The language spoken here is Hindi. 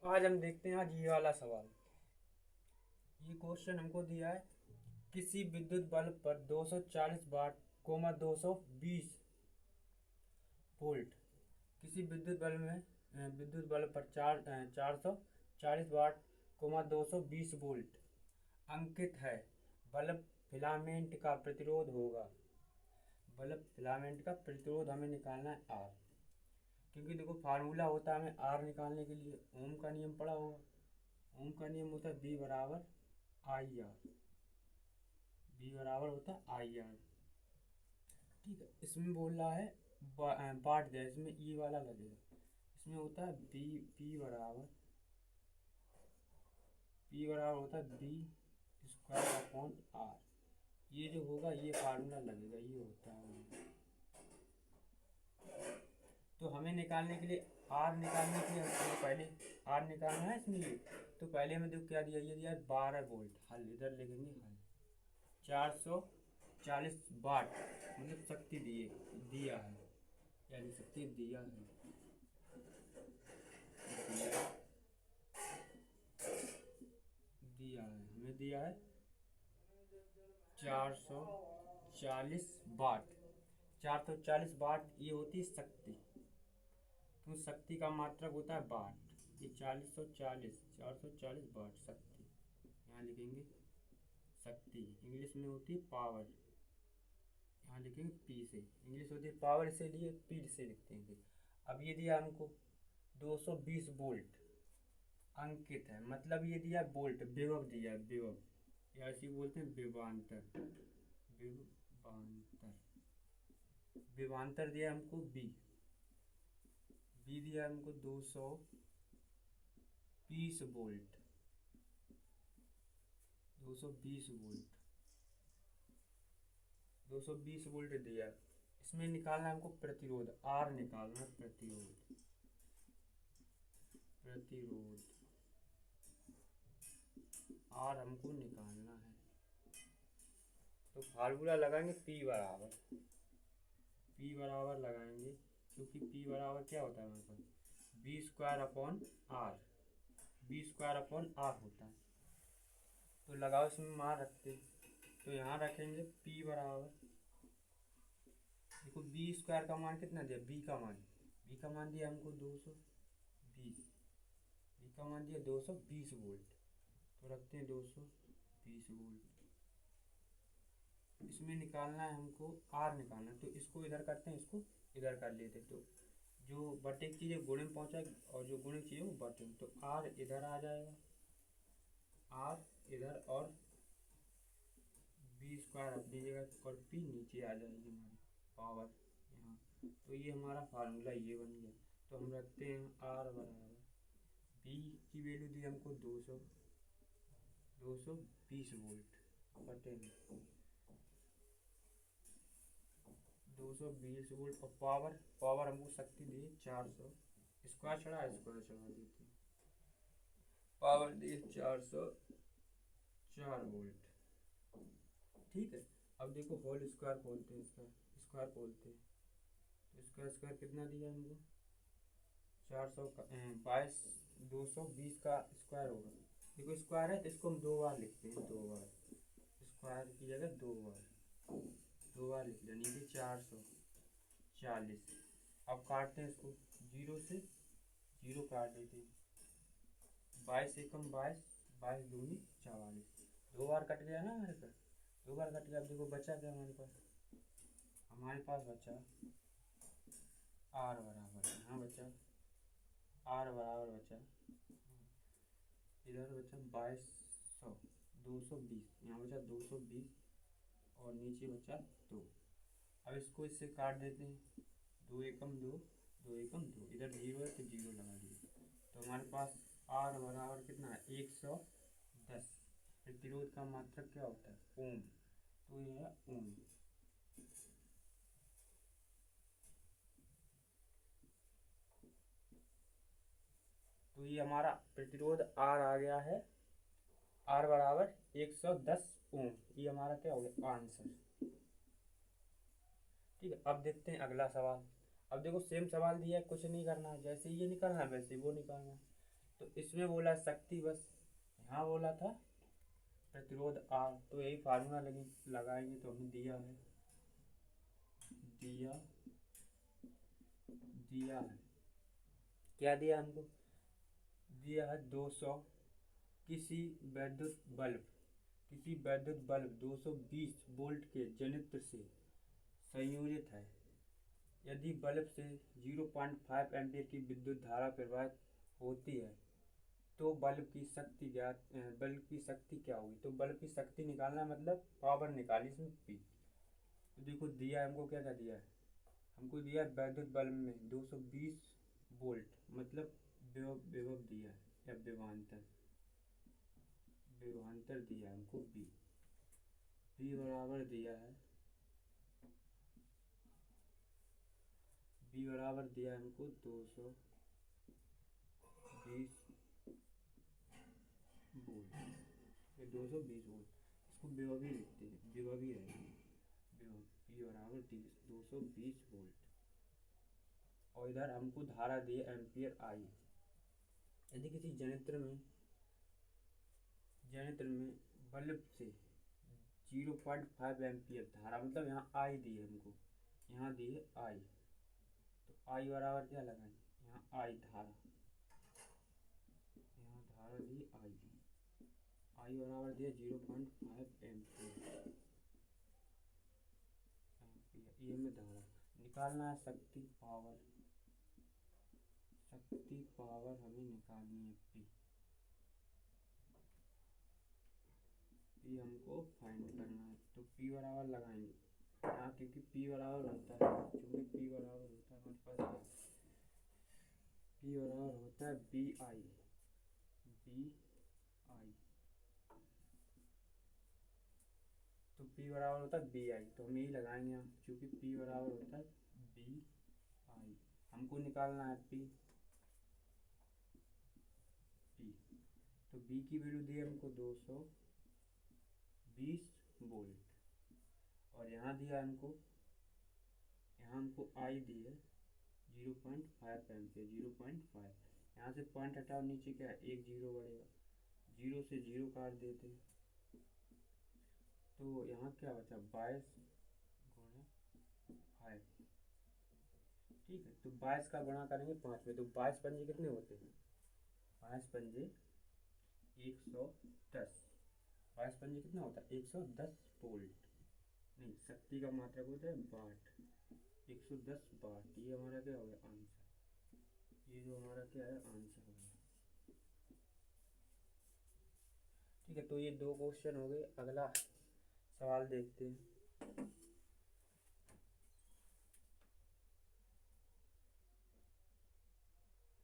आज हम देखते हैं आज ये वाला सवाल। ये क्वेश्चन हमको दिया है, किसी विद्युत बल्ब पर 240 वाट, 220 वोल्ट। किसी विद्युत बल्ब पर 440 वाट, 220 वोल्ट अंकित है। बल्ब फिलामेंट का प्रतिरोध होगा। बल्ब फिलामेंट का प्रतिरोध हमें निकालना है आर। क्योंकि देखो फार्मूला होता है हमें आर निकालने के लिए, ओम का नियम पड़ा होगा। ओम का नियम होता है बी बराबर आई आर। बी बराबर होता है आई आर। ठीक है, इसमें बोल रहा है पार्ट दिया, इसमें ई वाला लगेगा। इसमें होता है बी, पी बराबर होता है बी स्क्वायर अपॉन आर। ये जो होगा ये फार्मूला लगेगा, ये होता है। तो हमें निकालने के लिए आर निकालने के लिए हमको पहले आर निकालना है इसमें। तो पहले हमें देखो क्या दिया, ये दिया 12 वोल्ट। हल इधर लिखेंगे हल। 440 वाट मतलब शक्ति दिया है, यानी शक्ति दिया है, हमें दिया है 440 वाट। 440 वाट ये होती है शक्ति। तो शक्ति का मात्रक होता है वाट। ये 440 वाट शक्ति, यहाँ लिखेंगे शक्ति। इंग्लिश में होती है पावर, यहाँ लिखेंगे पी से। इंग्लिश होती है पावर, इसीलिए पी से लिखते हैं। अब ये दिया हमको 220 वोल्ट अंकित है, मतलब ये दिया वोल्ट, विभव दिया है, विभव या ऐसे बोलते हैं विभवांतर। विभवांतर विभवांतर दिया हमको बी। बी दिया हमको 220 वोल्ट। 220 वोल्ट 220 वोल्ट दिया। इसमें निकालना है हमको प्रतिरोध, आर निकालना है। प्रतिरोध आर हमको निकालना है। तो फार्मूला लगाएंगे पी बराबर लगाएंगे, क्योंकि पी बराबर क्या होता है हमारे पास, B square upon R. B square upon R होता है। तो लगाओ, इसमें मान रखते, तो यहाँ रखेंगे पी बराबर, देखो बी स्क्वायर का मान कितना दिया, बी का मान दिया हमको 220। बी का मान दिया 220 वोल्ट। तो रखते हैं 220 वोल्ट। इसमें निकालना है हमको आर निकालना है, तो इसको इधर करते हैं, इसको इधर कर लेते। तो जो बटे की चीज़ गुणे में पहुँचाएगी और जो गुणे की चीज़ वो बटे में, तो आर इधर आ जाएगा, आर इधर, और बी स्क्वायर अपनी जगह और पी नीचे आ जाएगी हमारी पावर यहाँ। तो ये हमारा फार्मूला ये बन गया। तो हम रखते हैं आर बराबर, बी की वैल्यू दी हमको 220 वोल्ट बटे में 220 वोल्ट, और पावर हमको शक्ति दी 400। स्क्वायर चढ़ा देते हैं, पावर दी 404 वोल्ट। ठीक है, अब देखो होल स्क्वायर खोलते हैं, इसका स्क्वायर खोलते हैं। तो इसका स्क्वायर कितना दिया हमको, 422, 220 का स्क्वायर होगा। देखो स्क्वायर है तो इसको हम 2 बार लिखते हैं, 2 बार स्क्वायर की जगह 2 बार लिख लिया, नीचे 440। अब काटते हैं इसको, 0 से 0 काट देते हैं, 22 एकम 22, 22 दूनी 44। 2 बार कट गया ना हमारे पास, 2 बार कट गया। अब देखो बचा क्या हमारे पास बचा आर बराबर, यहाँ बचा आर बराबर बचा, इधर बचा 2200, 220, यहाँ बचा 220, और नीचे बचा 2। अब इसको इससे काट देते हैं, 2 एकम 2, 2 एकम 2, इधर 0 है तो 0 लगा दिए। तो हमारे पास आर बराबर कितना है, 110। प्रतिरोध का मात्रक क्या होता है, ओम। तो ये है ओम। तो ये हमारा प्रतिरोध आर आ गया है, आर बराबर 110 ओम। ये हमारा क्या हो गया आंसर। ठीक है, अब देखते हैं अगला सवाल। अब देखो सेम सवाल दिया है, कुछ नहीं करना है, जैसे ये निकालना है वैसे वो निकालना है। तो इसमें बोला शक्ति बस, यहाँ बोला था प्रतिरोध आर। तो यही फार्मूला लगाएंगे तो हमें दिया है, दिया है क्या दिया हमको, दिया है 200। किसी वैद्युत बल्ब 220 वोल्ट के जनित्र से संयोजित है। यदि बल्ब से 0.5 एम्पीयर की विद्युत धारा प्रवाहित होती है तो बल्ब की शक्ति क्या होगी। तो बल्ब की शक्ति निकालना मतलब पावर निकाली इसमें पी। तो देखो दिया हमको क्या क्या दिया है, हमको दिया है वैद्युत बल्ब में 220 वोल्ट मतलब विभव दिया है या विभवांतर दिया है हमको बी बराबर दिया है, बी बराबर दिया है हमको 220 वोल्ट, ये 220 वोल्ट, इसको विभव ही लिखते हैं, विभव ही रहेगा विभव, बी बराबर 220 वोल्ट। और इधर हमको धारा दी है एम्पियर आई। यदि किसी जनित्र में बल्ब से 0.5 एम्पियर धारा मतलब यहाँ आई दी है हमको, यहाँ दी है आई, तो आई बराबर क्या लगाएंगे, यहाँ आई धारा, यहाँ धारा दी आई, आई बराबर दिया 0.5 एम्पियर, ये में धारा निकालना है, शक्ति पावर हमें निकालनी है पी हमको फाइंड करना है। तो पी बराबर लगाएंगे यहाँ, क्योंकि पी बराबर होता है, चूँकि पी बराबर होता है हमारे पास, पी बराबर होता है बी आई, तो पी बराबर होता है बी आई, तो हम यही लगाएंगे यहाँ, चूँकि पी बराबर होता है बी आई, हमको निकालना है पी। तो बी की वैल्यू दी है हमको 220 वोल्ट, और यहाँ दिया हमको, यहाँ हमको आई दी है 0.5 एम्पियर, 0.5, यहाँ से पॉइंट हटाओ, नीचे क्या है एक जीरो बढ़ेगा, जीरो से जीरो काट देते हैं, तो यहाँ क्या बचा 22 गुणे 5, ठीक है। तो 22 का गुणा करेंगे 5 में, तो 22 पंजे कितने होते हैं, 5 पंजे 110, 22 पंजे कितना होता है 110 वोल्ट, नहीं शक्ति का मात्रक होता है वाट, 110 वाट, ये हमारा क्या हो गया आंसर, ये जो हमारा क्या है आंसर हो गया, ठीक है। तो ये दो क्वेश्चन हो गए, अगला सवाल देखते हैं।